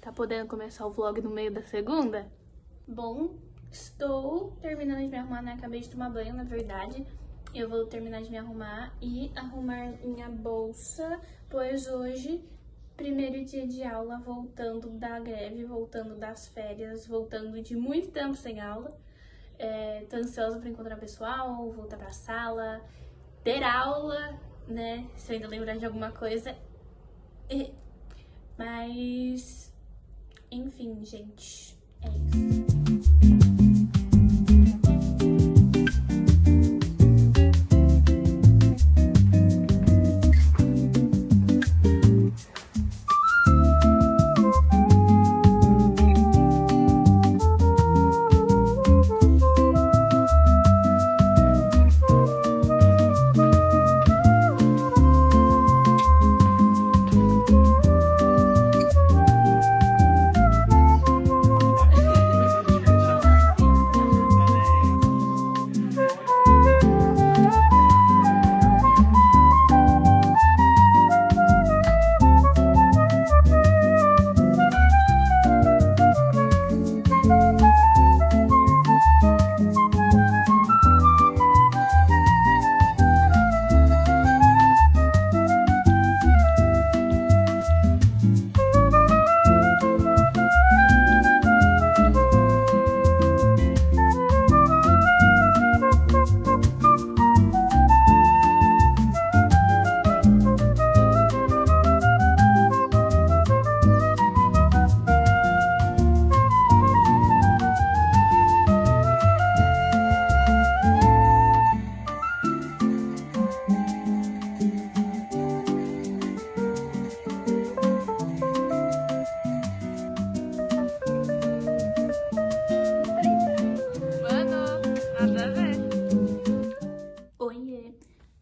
Tá podendo começar o vlog no meio da segunda? Bom, estou terminando de me arrumar, né? Acabei de tomar banho, na verdade. Eu vou terminar de me arrumar e arrumar minha bolsa, pois hoje, primeiro dia de aula, voltando da greve, voltando das férias, voltando de muito tempo sem aula. Tô ansiosa pra encontrar o pessoal, voltar pra sala, ter aula, né? Se eu ainda lembrar de alguma coisa. Mas, enfim, gente, é isso.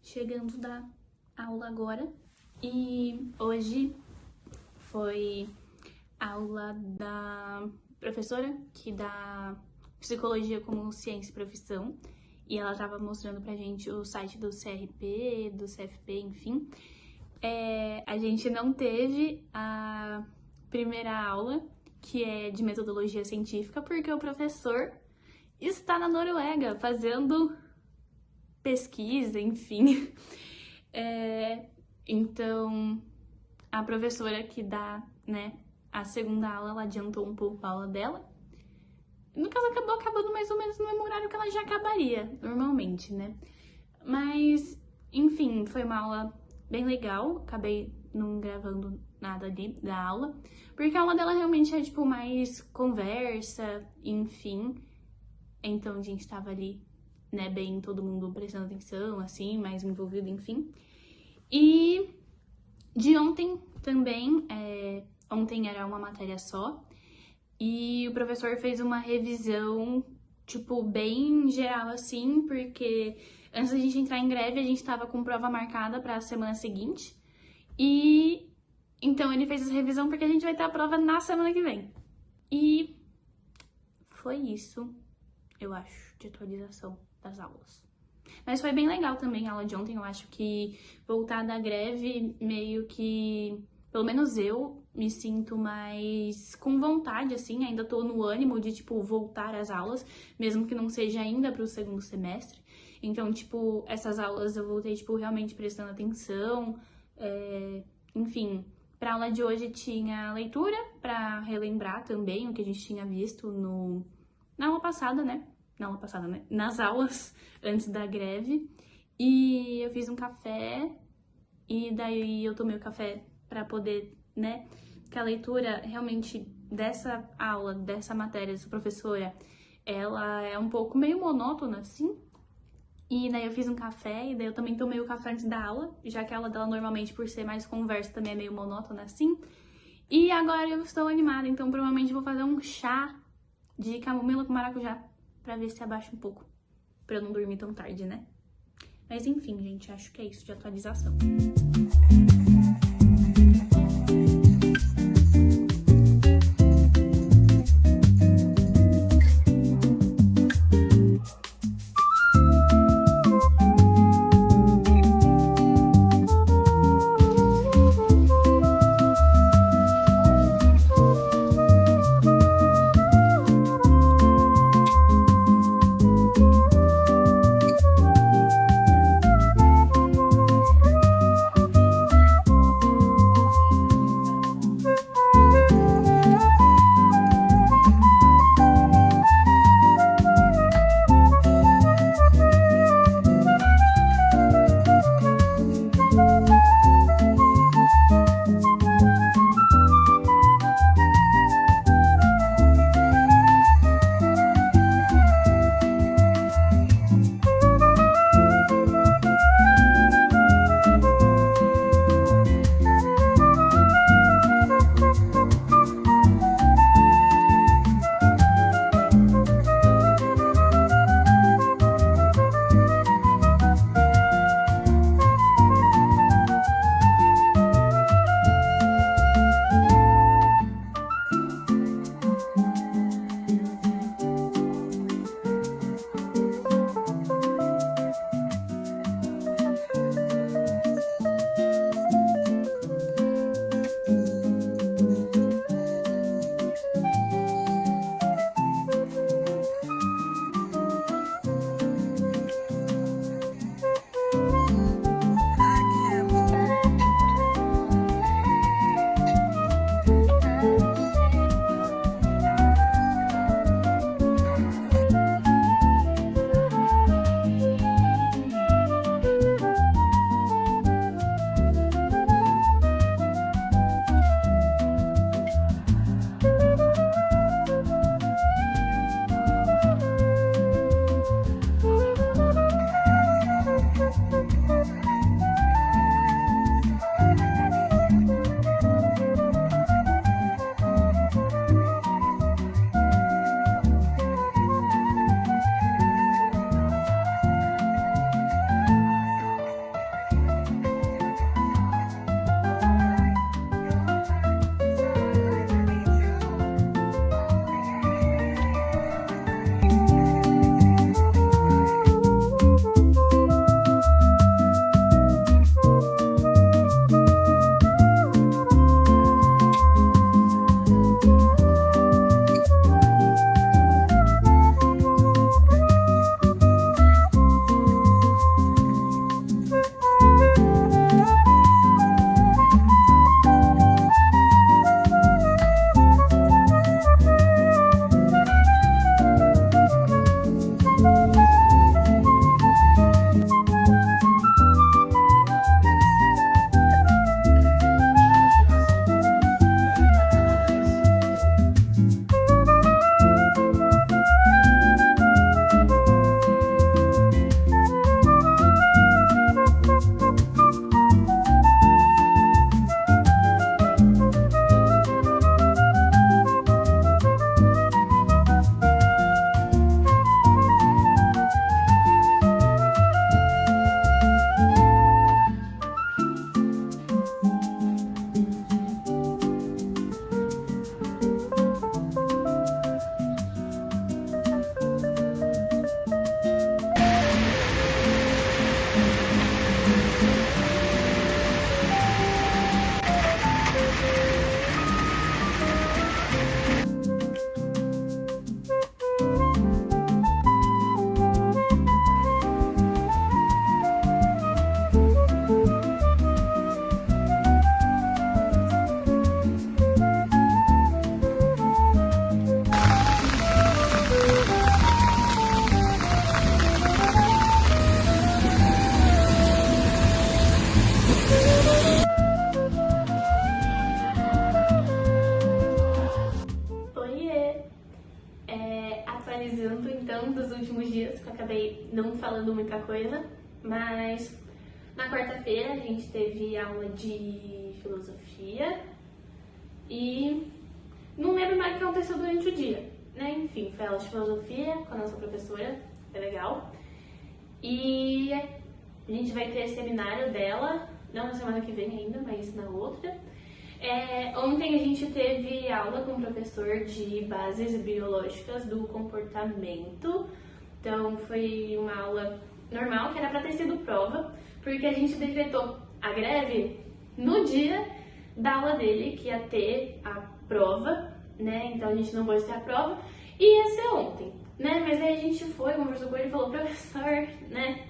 Chegando da aula agora, e hoje foi aula da professora que dá psicologia como ciência e profissão, e ela tava mostrando pra gente o site do CRP, do CFP, enfim. A gente não teve a primeira aula, que é de metodologia científica, porque o professor está na Noruega fazendo pesquisa, enfim. Então, a professora que dá, né, a segunda aula, ela adiantou um pouco a aula dela. No caso, acabou acabando mais ou menos no mesmo horário que ela já acabaria, normalmente, né? Mas, enfim, foi uma aula bem legal. Acabei não gravando nada ali da aula, porque a aula dela realmente é, tipo, mais conversa, enfim. Então, a gente tava ali, né, bem, todo mundo prestando atenção, assim, mais envolvido, enfim. E de ontem também, ontem era uma matéria só, e o professor fez uma revisão, tipo, bem geral, assim, porque antes da gente entrar em greve, a gente tava com prova marcada pra semana seguinte, e então ele fez essa revisão porque a gente vai ter a prova na semana que vem. E foi isso, eu acho, de atualização das aulas. Mas foi bem legal também a aula de ontem. Eu acho que voltar da greve, meio que, pelo menos eu, me sinto mais com vontade, assim, ainda tô no ânimo de, tipo, voltar às aulas, mesmo que não seja ainda pro segundo semestre. Então, tipo, essas aulas eu voltei, tipo, realmente prestando atenção, enfim. Pra aula de hoje tinha leitura, pra relembrar também o que a gente tinha visto na aula passada, né? Nas aulas antes da greve. E eu fiz um café, e daí eu tomei o café pra poder, né? Que a leitura realmente dessa aula, dessa matéria, dessa professora, ela é um pouco meio monótona, assim. E daí eu fiz um café, e daí eu também tomei o café antes da aula, já que a aula dela normalmente, por ser mais conversa, também é meio monótona, assim. E agora eu estou animada, então provavelmente vou fazer um chá de camomila com maracujá, pra ver se abaixa um pouco, pra eu não dormir tão tarde, né? Mas enfim, gente, acho que é isso de atualização. apresento então dos últimos dias, que eu acabei não falando muita coisa, mas na quarta-feira a gente teve aula de filosofia e não lembro mais o que aconteceu durante o dia, né? Enfim, foi aula de filosofia com a nossa professora, foi legal. E a gente vai ter seminário dela, não na semana que vem ainda, mas na outra. Ontem a gente teve aula com o professor de bases biológicas do comportamento. Então foi uma aula normal, que era para ter sido prova, porque a gente decretou a greve no dia da aula dele, que ia ter a prova, né? Então a gente não pôde ter a prova e ia ser ontem, né? Mas aí a gente foi, conversou com ele e falou: professor, né?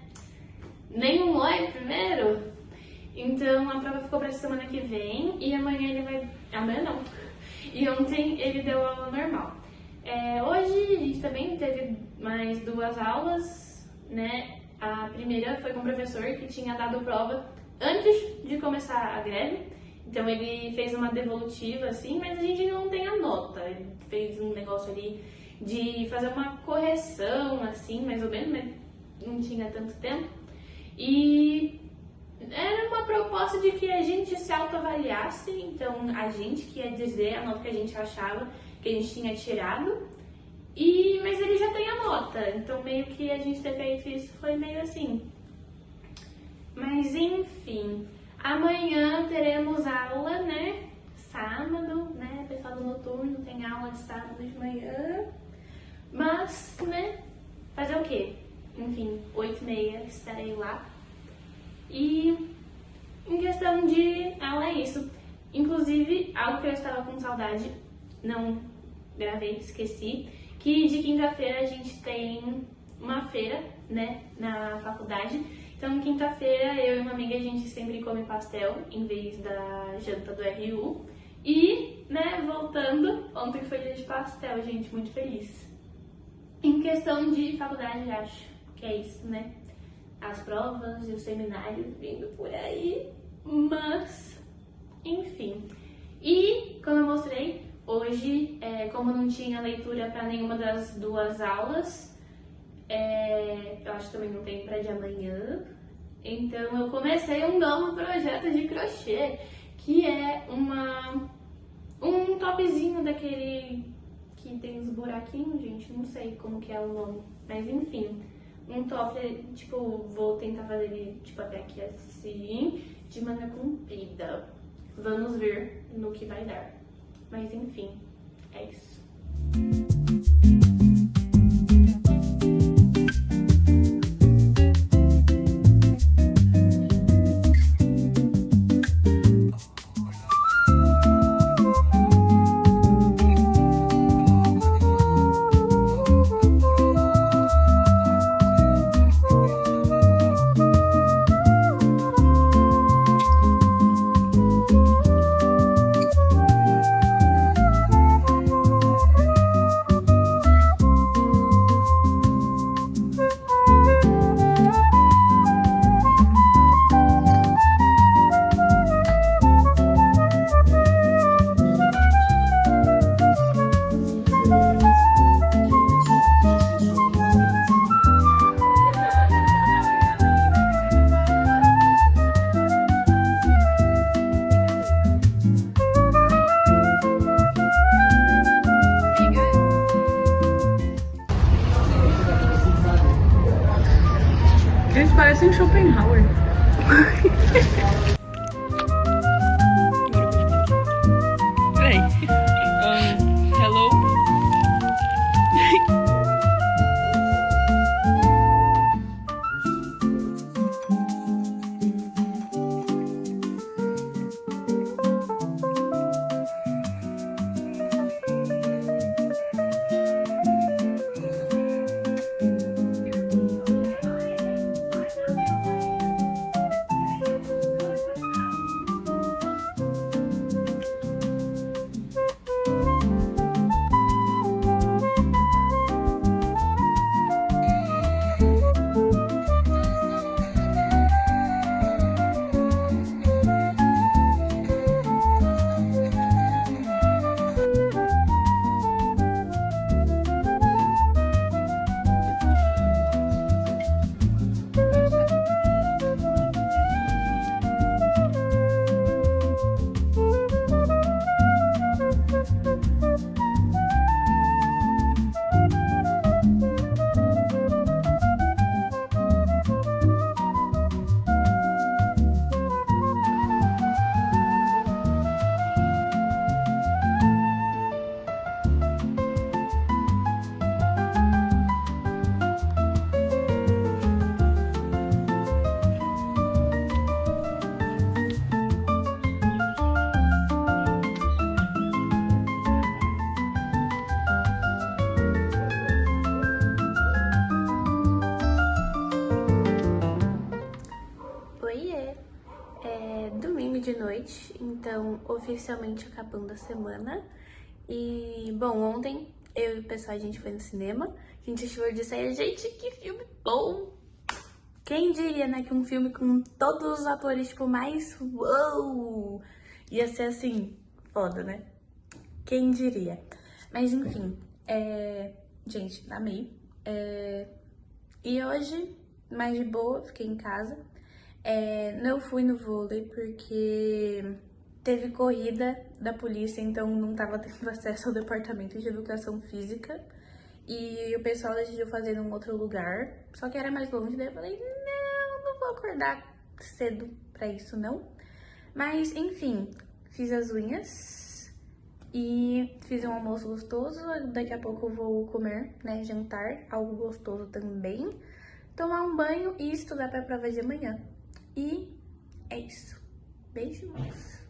Nenhum oi primeiro? Então a prova ficou pra semana que vem e amanhã ele vai... Amanhã não. E ontem ele deu aula normal. Hoje a gente também teve mais 2 aulas, né? A primeira foi com o professor que tinha dado prova antes de começar a greve. Então ele fez uma devolutiva assim, mas a gente não tem a nota. Ele fez um negócio ali de fazer uma correção assim, mais ou menos, mas não tinha tanto tempo. E era uma proposta de que a gente se autoavaliasse, então a gente que ia dizer a nota que a gente achava que a gente tinha tirado, mas ele já tem a nota, então meio que a gente ter feito isso foi meio assim. Mas enfim, amanhã teremos aula, né? Sábado, né? Pessoal do noturno tem aula de sábado de manhã, mas, né? Fazer o quê? Enfim, 8h30 estarei lá. E em questão de aula é isso. Inclusive, algo que eu estava com saudade, não gravei, esqueci, que de quinta-feira a gente tem uma feira, né, na faculdade. Então, quinta-feira, eu e uma amiga, a gente sempre come pastel em vez da janta do RU. E, né, voltando, ontem foi dia de pastel, gente, muito feliz. Em questão de faculdade, acho que é isso, né? As provas e o seminário vindo por aí, mas enfim. E como eu mostrei, hoje, como não tinha leitura para nenhuma das 2 aulas, eu acho que também não tem para de amanhã, então eu comecei um novo projeto de crochê, que é um topzinho daquele que tem os buraquinhos, gente, não sei como que é o nome, mas enfim. Um top, tipo, vou tentar fazer ele, tipo, até aqui assim, de manga comprida. Vamos ver no que vai dar. Mas, enfim, é isso. Gente, parece um Schopenhauer. Peraí. Hello? noite, então oficialmente acabando a semana. E, bom, ontem eu e o pessoal, a gente foi no cinema, a gente assistiu de sair, gente, que filme bom! Quem diria, né, que um filme com todos os atores, tipo, mais uou, ia ser assim, foda, né? Quem diria? Mas enfim, gente, amei. E hoje, mais de boa, fiquei em casa. Não fui no vôlei porque teve corrida da polícia, então não tava tendo acesso ao departamento de educação física. E o pessoal decidiu fazer num outro lugar, só que era mais longe, daí eu falei, não vou acordar cedo pra isso, não. Mas, enfim, fiz as unhas e fiz um almoço gostoso. Daqui a pouco eu vou comer, né, jantar, algo gostoso também. Tomar um banho e estudar pra prova de amanhã. E é isso. Beijo, moça.